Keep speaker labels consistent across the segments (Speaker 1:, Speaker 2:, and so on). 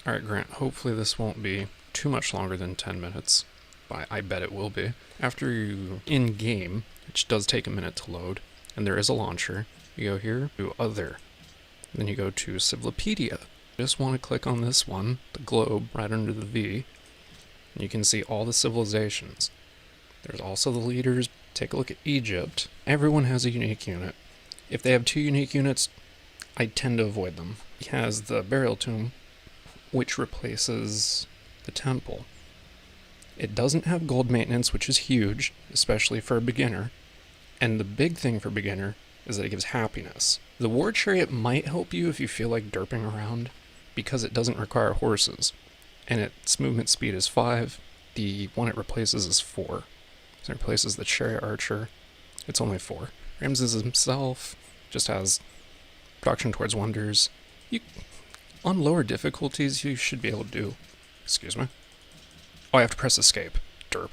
Speaker 1: Alright, Grant, hopefully this won't be too much longer than 10 minutes. I bet it will be. After you in-game, which does take a minute to load, and there is a launcher, you go here to Other. Then you go to Civilopedia. Just want to click on this one, the globe, right under the V. And you can see all the civilizations. There's also the leaders. Take a look at Egypt. Everyone has a unique unit. If they have 2 unique units, I tend to avoid them. He has the burial tomb, which replaces the temple. It doesn't have gold maintenance, which is huge, especially for a beginner. And the big thing for beginner is that it gives happiness. The war chariot might help you if you feel like derping around, because it doesn't require horses. And its movement speed is 5. The one it replaces is 4. So it replaces the chariot archer. It's only 4. Ramses himself just has production towards wonders. On lower difficulties, you should be able to do... Excuse me. Oh, I have to press escape. Derp.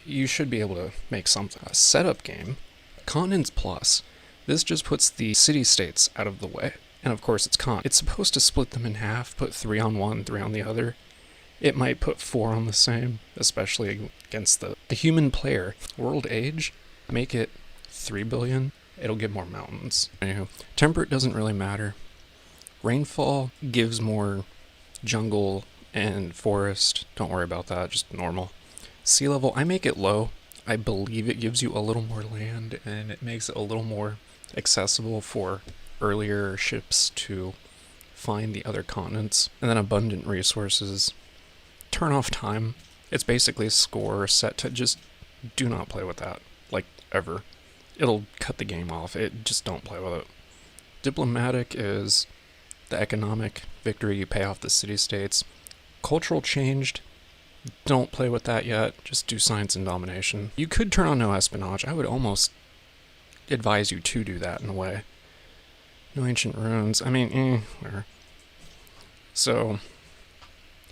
Speaker 1: You should be able to make something. A setup game. Continents Plus. This just puts the city-states out of the way. And of course it's It's supposed to split them in half, put 3 on one, 3 on the other. It might put 4 on the same, especially against the human player. World age, make it 3 billion. It'll give more mountains. Anywho, temperate doesn't really matter. Rainfall gives more jungle and forest. Don't worry about that, just normal. Sea level, I make it low. I believe it gives you a little more land and it makes it a little more accessible for earlier ships to find the other continents. And then abundant resources. Turn off time. It's basically a score set to just do not play with that, like ever. It'll cut the game off. Just don't play with it. Diplomatic is the economic victory. You pay off the city-states. Cultural changed. Don't play with that yet. Just do science and domination. You could turn on no espionage. I would almost advise you to do that in a way. No ancient runes. I mean, whatever. So,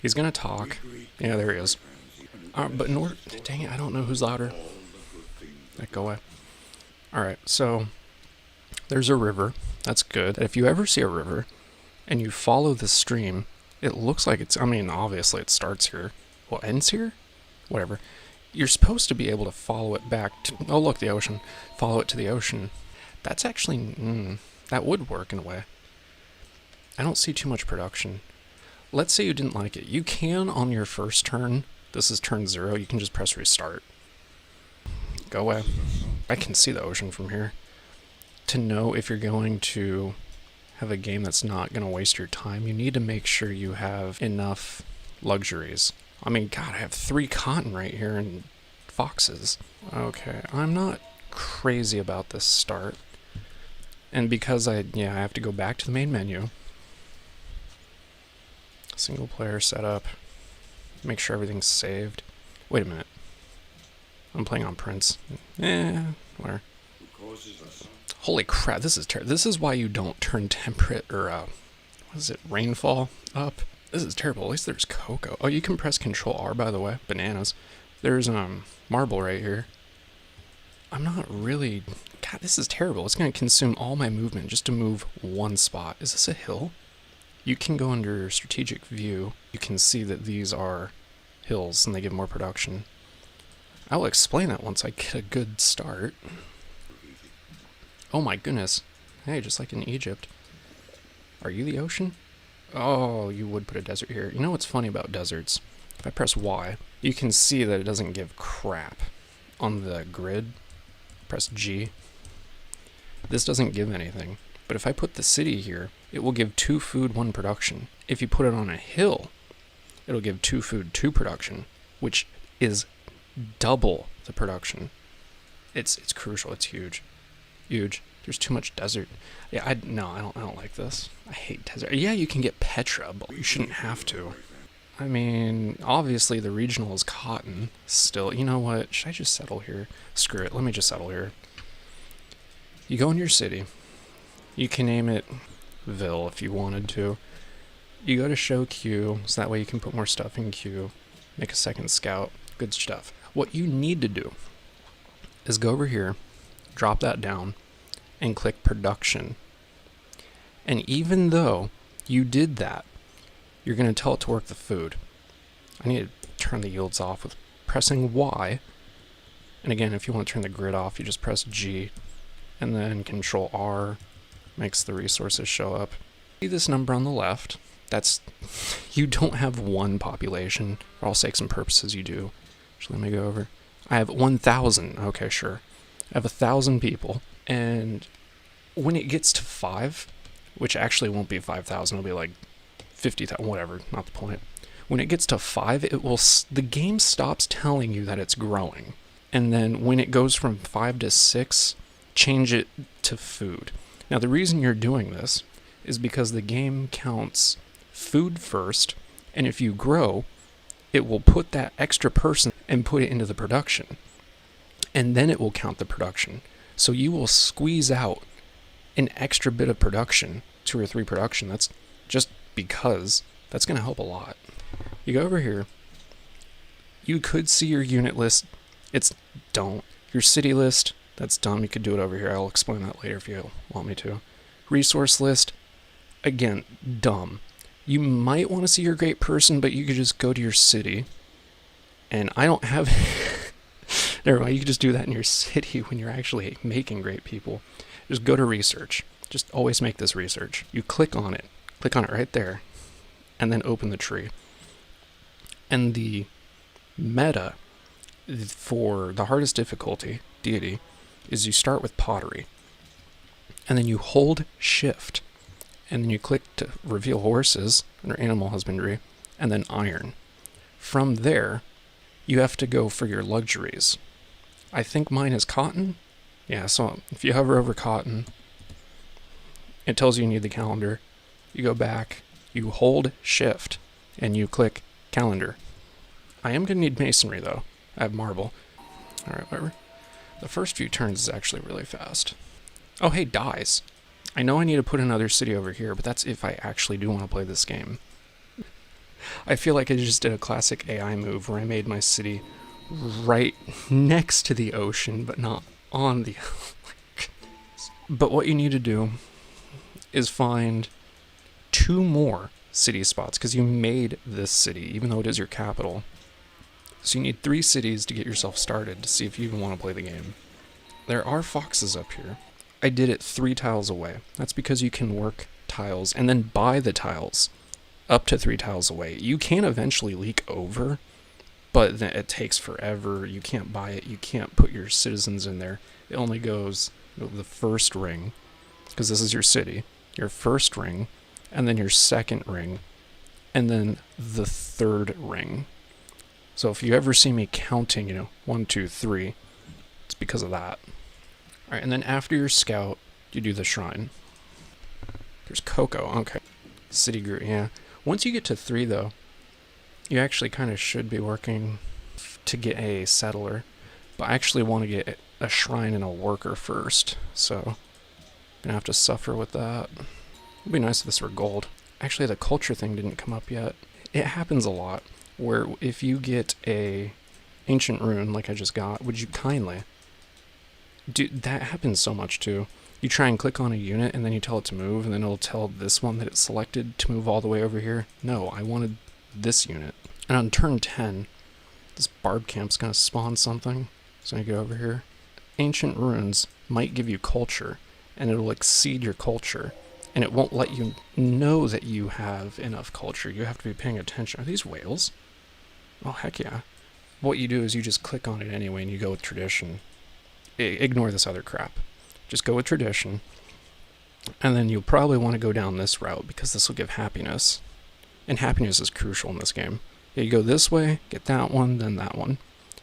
Speaker 1: he's gonna talk. Yeah, there he is. But in order... Dang it, I don't know who's louder. Go away. Alright, so there's a river. That's good. If you ever see a river and you follow the stream, it looks like it's... I mean, obviously it starts here. Well, ends here? Whatever. You're supposed to be able to follow it back to... Oh, look, the ocean. Follow it to the ocean. That's actually... that would work in a way. I don't see too much production. Let's say you didn't like it. You can, on your first turn, this is turn 0, you can just press restart. Go away. I can see the ocean from here. To know if you're going to have a game that's not going to waste your time, you need to make sure you have enough luxuries. I mean, God, I have 3 cotton right here and foxes. Okay, I'm not crazy about this start. And because I have to go back to the main menu. Single player setup. Make sure everything's saved. Wait a minute. I'm playing on Prince. Where? Holy crap, this is terrible. This is why you don't turn temperate or, what is it, rainfall up. This is terrible. At least there's cocoa. Oh, you can press Control R, by the way. Bananas. There's, marble right here. I'm not really... God, this is terrible. It's going to consume all my movement just to move one spot. Is this a hill? You can go under strategic view. You can see that these are hills and they give more production. I'll explain that once I get a good start. Oh my goodness. Hey, just like in Egypt. Are you the ocean? Oh, you would put a desert here. You know what's funny about deserts? If I press Y, you can see that it doesn't give crap on the grid. Press G. This doesn't give anything. But if I put the city here, it will give 2 food, 1 production. If you put it on a hill, it'll give 2 food, 2 production, which is double the production. It's crucial. It's huge. Huge. There's too much desert. Yeah, I don't like this. I hate desert. Yeah, you can get Petra, but you shouldn't have to. I mean, obviously the regional is cotton still. You know what? Should I just settle here? Screw it. Let me just settle here. You go in your city. You can name it Ville if you wanted to. You go to show queue, so that way you can put more stuff in queue. Make a second scout. Good stuff. What you need to do is go over here, drop that down, and click production. And even though you did that, you're going to tell it to work the food. I need to turn the yields off with pressing Y. And again, if you want to turn the grid off, you just press G, and then Control R makes the resources show up. See this number on the left? That's, you don't have one population. For all sakes and purposes, you do. Actually, let me go over. I have 1,000. Okay, sure. I have 1,000 people, and when it gets to 5, which actually won't be 5,000, it'll be like 50,000, whatever, not the point. When it gets to 5, the game stops telling you that it's growing. And then when it goes from 5 to 6, change it to food. Now the reason you're doing this is because the game counts food first, and if you grow, it will put that extra person and put it into the production. And then it will count the production. So you will squeeze out an extra bit of production, 2 or 3 production. That's just because that's going to help a lot. You go over here. You could see your unit list. It's don't. Your city list, that's dumb. You could do it over here. I'll explain that later if you want me to. Resource list, again, dumb. You might want to see your great person, but you could just go to your city. And I don't have... Never mind, you can just do that in your city when you're actually making great people. Just go to research. Just always make this research. You click on it. Click on it right there. And then open the tree. And the meta for the hardest difficulty, deity, is you start with pottery. And then you hold shift. And then you click to reveal horses under animal husbandry. And then iron. From there, you have to go for your luxuries. I think mine is cotton. Yeah, so if you hover over cotton, it tells you need the calendar. You go back, you hold shift, and you click calendar. I am going to need masonry, though. I have marble. Alright, whatever. The first few turns is actually really fast. Oh, hey, dies. I know I need to put another city over here, but that's if I actually do want to play this game. I feel like I just did a classic AI move where I made my city right next to the ocean, but not on the... But what you need to do is find 2 more city spots, because you made this city, even though it is your capital. So you need 3 cities to get yourself started to see if you even want to play the game. There are foxes up here. I did it 3 tiles away. That's because you can work tiles and then buy the tiles up to 3 tiles away. You can eventually leak over, but then it takes forever. You can't buy it. You can't put your citizens in there. It only goes the first ring, because this is your city, your first ring, and then your second ring, and then the 3rd ring. So if you ever see me counting, 1, 2, 3, it's because of that. Alright, and then after your scout, you do the shrine. There's Cocoa, okay. City group, yeah. Once you get to 3, though, you actually kind of should be working to get a settler. But I actually want to get a shrine and a worker first, so I'm gonna have to suffer with that. It'd be nice if this were gold. Actually, the culture thing didn't come up yet. It happens a lot, where if you get a ancient rune like I just got, would you kindly? Dude, that happens so much too. You try and click on a unit and then you tell it to move, and then it'll tell this one that it's selected to move all the way over here. No, I wanted this unit. And on turn 10, this barb camp's gonna spawn something. So I go over here. Ancient runes might give you culture, and it'll exceed your culture, and it won't let you know that you have enough culture. You have to be paying attention. Are these whales? Oh, heck yeah. What you do is you just click on it anyway and you go with tradition. Ignore this other crap. Just go with tradition, and then you'll probably want to go down this route because this will give happiness. And happiness is crucial in this game. Yeah, you go this way, get that one, then that one.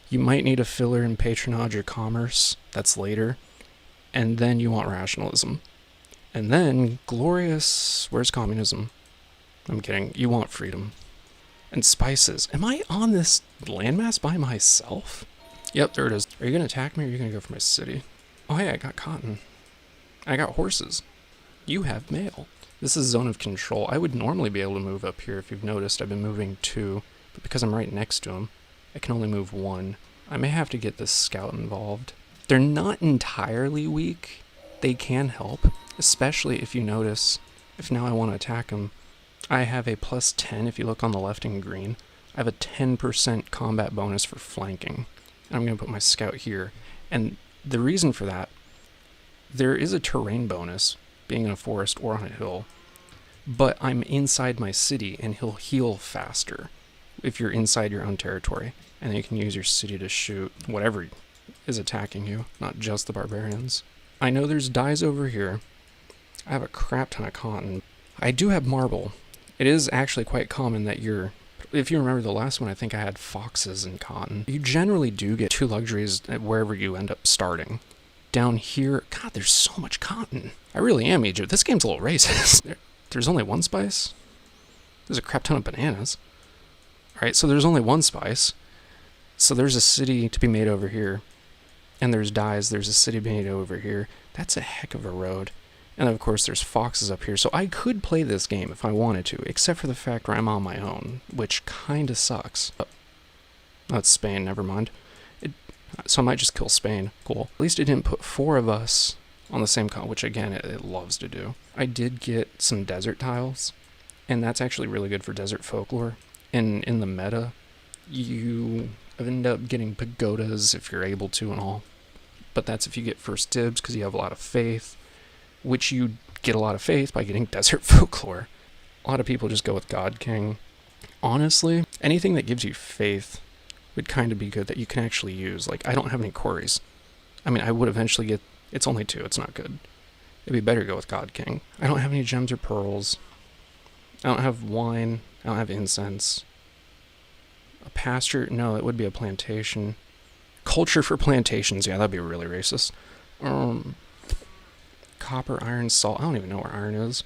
Speaker 1: You might need a filler in patronage or commerce. That's later. And then you want rationalism. And then glorious... Where's communism? I'm kidding. You want freedom. And spices. Am I on this landmass by myself? Yep, there it is. Are you going to attack me, or are you going to go for my city? Oh, hey, I got cotton. I got horses. You have mail. This is zone of control. I would normally be able to move up here. If you've noticed, I've been moving 2. But because I'm right next to him, I can only move 1. I may have to get this scout involved. They're not entirely weak. They can help, especially if you notice, if now I want to attack them, I have a plus 10 if you look on the left in green. I have a 10% combat bonus for flanking. And I'm going to put my scout here. And the reason for that, there is a terrain bonus being in a forest or on a hill, but I'm inside my city and he'll heal faster if you're inside your own territory. And then you can use your city to shoot whatever is attacking you, not just the barbarians. I know there's dyes over here. I have a crap ton of cotton. I do have marble. It is actually quite common that if you remember the last one, I think I had foxes and cotton. You generally do get 2 luxuries wherever you end up starting. Down here, God, there's so much cotton. I really am Egypt. This game's a little racist. There's only 1 spice? There's a crap ton of bananas. Alright, so there's only 1 spice. So there's a city to be made over here. And there's dyes. There's a city made over here. That's a heck of a road. And of course there's foxes up here. So I could play this game if I wanted to, except for the fact where I'm on my own, which kinda sucks. Oh, that's Spain, never mind. So I might just kill Spain. Cool. At least it didn't put 4 of us on the same continent, which again, it loves to do. I did get some desert tiles, and that's actually really good for desert folklore. And in the meta, you end up getting pagodas if you're able to and all. But that's if you get first dibs because you have a lot of faith, which you get a lot of faith by getting desert folklore. A lot of people just go with God King. Honestly, anything that gives you faith would kind of be good that you can actually use. Like, I don't have any quarries. I mean, I would eventually get... It's only 2, it's not good. It'd be better to go with God King. I don't have any gems or pearls. I don't have wine. I don't have incense. A pasture? No, it would be a plantation. Culture for plantations. Yeah, that'd be really racist. Copper, iron, salt. I don't even know where iron is.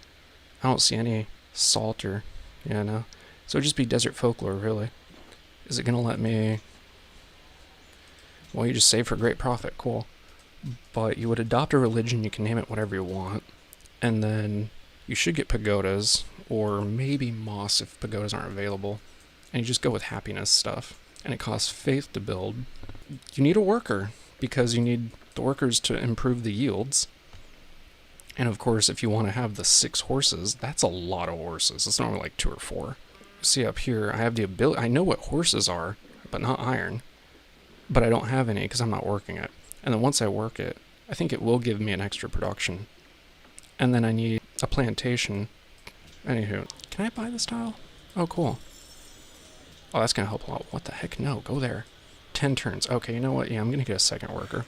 Speaker 1: I don't see any salt or... Yeah, no. So it'd just be desert folklore, really. Is it going to let me... Well, you just save for great profit. Cool. But you would adopt a religion. You can name it whatever you want. And then you should get pagodas. Or maybe moss if pagodas aren't available. And you just go with happiness stuff. And it costs faith to build. You need a worker. Because you need the workers to improve the yields. And of course, if you want to have the 6 horses, that's a lot of horses. It's normally like 2 or 4. See up here, I have the ability, I know what horses are, but not iron. But I don't have any because I'm not working it. And then once I work it, I think it will give me an extra production. And then I need a plantation. Anywho, can I buy this tile? Oh, cool. Oh, that's going to help a lot. What the heck? No, go there. 10 turns. Okay, you know what? Yeah, I'm going to get a second worker.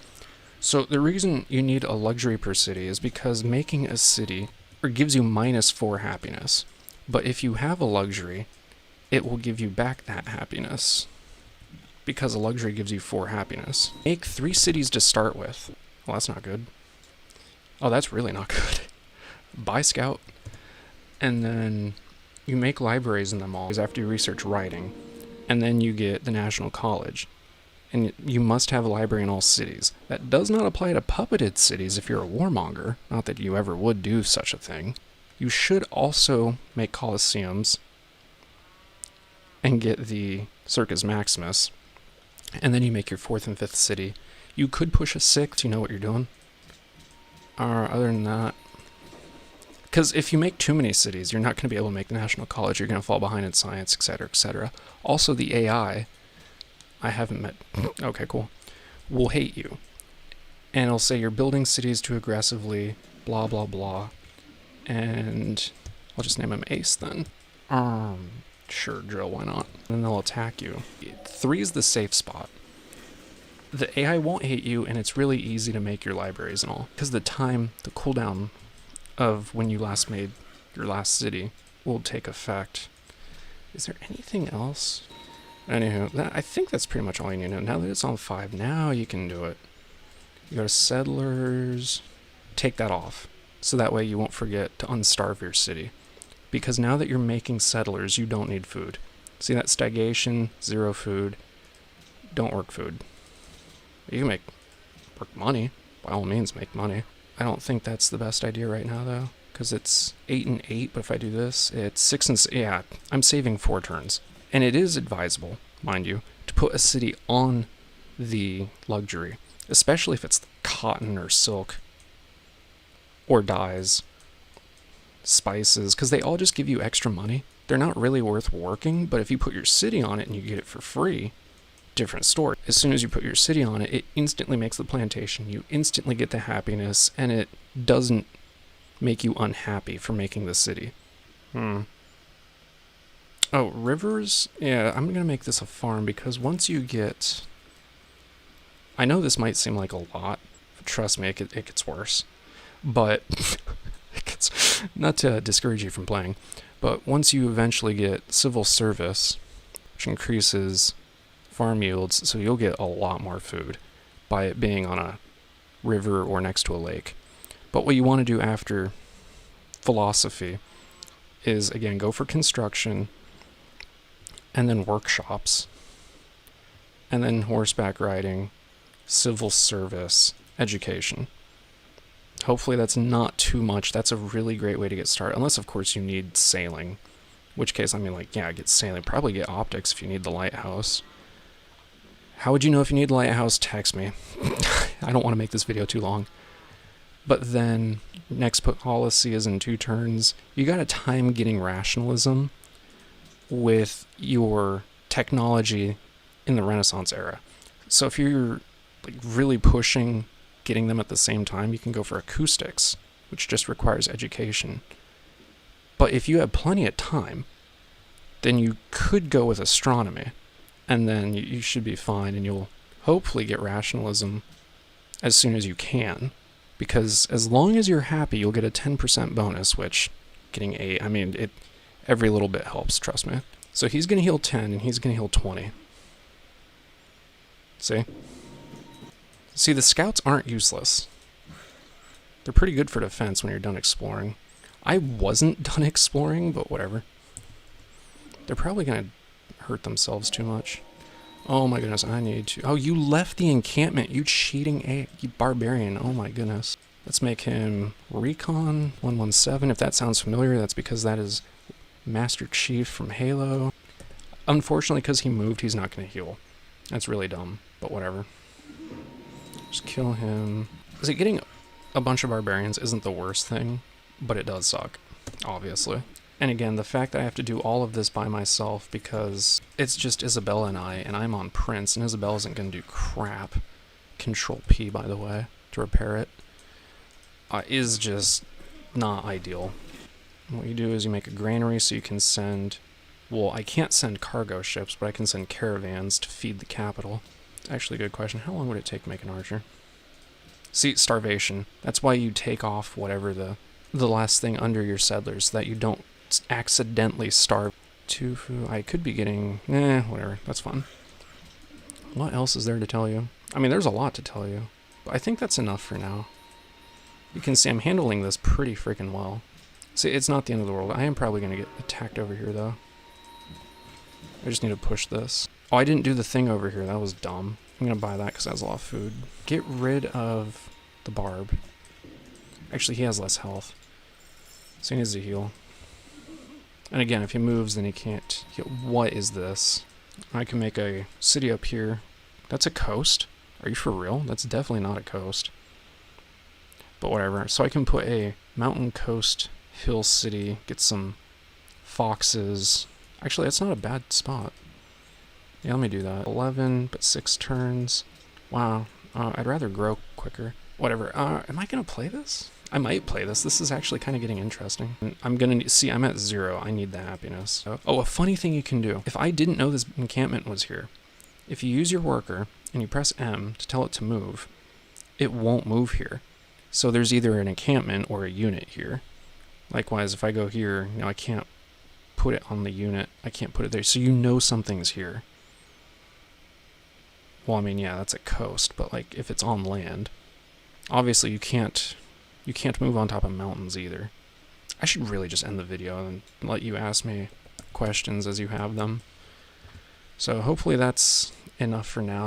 Speaker 1: So the reason you need a luxury per city is because making a city gives you -4 happiness. But if you have a luxury, it will give you back that happiness. Because a luxury gives you 4 happiness. Make 3 cities to start with. Well, that's not good. Oh, that's really not good. Buy Scout. And then you make libraries in them all after you research writing. And then you get the National College. And you must have a library in all cities. That does not apply to puppeted cities if you're a warmonger. Not that you ever would do such a thing. You should also make Colosseums and get the Circus Maximus. And then you make your 4th and 5th city. You could push a 6th, you know what you're doing. Other than that... Because if you make too many cities, you're not going to be able to make the National College. You're going to fall behind in science, etc., etc. Also, the AI... I haven't met... Okay, cool. Will hate you. And it'll say you're building cities too aggressively, blah, blah, blah. And I'll just name him Ace then. Sure, Drill, why not? And then they'll attack you. 3 is the safe spot. The AI won't hate you, and it's really easy to make your libraries and all. Because the cooldown of when you last made your last city will take effect. Is there anything else? Anywho, I think that's pretty much all you need to know. Now that it's on 5, now you can do it. You go to settlers, take that off. So that way you won't forget to unstarve your city. Because now that you're making settlers, you don't need food. See that stagnation, 0 food, don't work food. You can work money, by all means make money. I don't think that's the best idea right now though, because it's 8 and 8, but if I do this, it's 6 and 6, yeah, I'm saving 4 turns. And it is advisable, mind you, to put a city on the luxury, especially if it's cotton or silk or dyes. spices, because they all just give you extra money. They're not really worth working, but if you put your city on it and you get it for free, different story. As soon as you put your city on it, it instantly makes the plantation. You instantly get the happiness, and it doesn't make you unhappy for making the city. Oh, rivers? Yeah, I'm gonna make this a farm, because once you get... I know this might seem like a lot. Trust me, it gets worse. But... it gets, not to discourage you from playing, but once you eventually get civil service, which increases farm yields, so you'll get a lot more food by it being on a river or next to a lake. But what you want to do after philosophy is, again, go for construction, and then workshops, and then horseback riding, civil service, education. Hopefully that's not too much. That's a really great way to get started, unless of course you need sailing, in which case, I mean, like, yeah, get sailing, probably get optics if you need the lighthouse. How would you know if you need the lighthouse? Text me. I don't want to make this video too long. But then, next policy is in 2 turns. You gotta time getting rationalism with your technology in the Renaissance era. So if you're like really pushing getting them at the same time, you can go for acoustics, which just requires education. But if you have plenty of time, then you could go with astronomy, and then you should be fine, and you'll hopefully get rationalism as soon as you can, because as long as you're happy, you'll get a 10% bonus, which getting 8, I mean, every little bit helps, trust me. So he's going to heal 10, and he's going to heal 20. See, the scouts aren't useless. They're pretty good for defense when you're done exploring. I wasn't done exploring, but whatever. They're probably going to hurt themselves too much. Oh my goodness, I need to... Oh, you left the encampment, you cheating you barbarian. Oh my goodness. Let's make him Recon 117. If that sounds familiar, that's because that is Master Chief from Halo. Unfortunately, because he moved, he's not going to heal. That's really dumb, but whatever. Just kill him. See, getting a bunch of barbarians isn't the worst thing, but it does suck, obviously. And again, the fact that I have to do all of this by myself because it's just Isabella and I'm on Prince, and Isabella isn't going to do crap. Control P, by the way, to repair it, is just not ideal. What you do is you make a granary so you can send... Well, I can't send cargo ships, but I can send caravans to feed the capital. Actually, a good question. How long would it take to make an archer? See, starvation. That's why you take off whatever the last thing under your settlers, so that you don't accidentally starve. Tofu. I could be getting... whatever. That's fun. What else is there to tell you? I mean, there's a lot to tell you, but I think that's enough for now. You can see I'm handling this pretty freaking well. See, it's not the end of the world. I am probably going to get attacked over here, though. I just need to push this. Oh, I didn't do the thing over here. That was dumb. I'm going to buy that because it has a lot of food. Get rid of the barb. Actually, he has less health, so he needs to heal. And again, if he moves, then he can't heal. What is this? I can make a city up here. That's a coast? Are you for real? That's definitely not a coast. But whatever. So I can put a mountain coast hill city, get some foxes. Actually, that's not a bad spot. Yeah, let me do that. 11, but 6 turns. Wow. I'd rather grow quicker. Whatever. Am I going to play this? I might play this. This is actually kind of getting interesting. I'm going to... See, I'm at 0. I need the happiness. Oh, a funny thing you can do. If I didn't know this encampment was here, if you use your worker and you press M to tell it to move, it won't move here. So there's either an encampment or a unit here. Likewise, if I go here, I can't put it on the unit. I can't put it there. So you know something's here. Well, I mean, yeah, that's a coast, but like if it's on land, obviously you can't move on top of mountains either. I should really just end the video and let you ask me questions as you have them. So hopefully that's enough for now.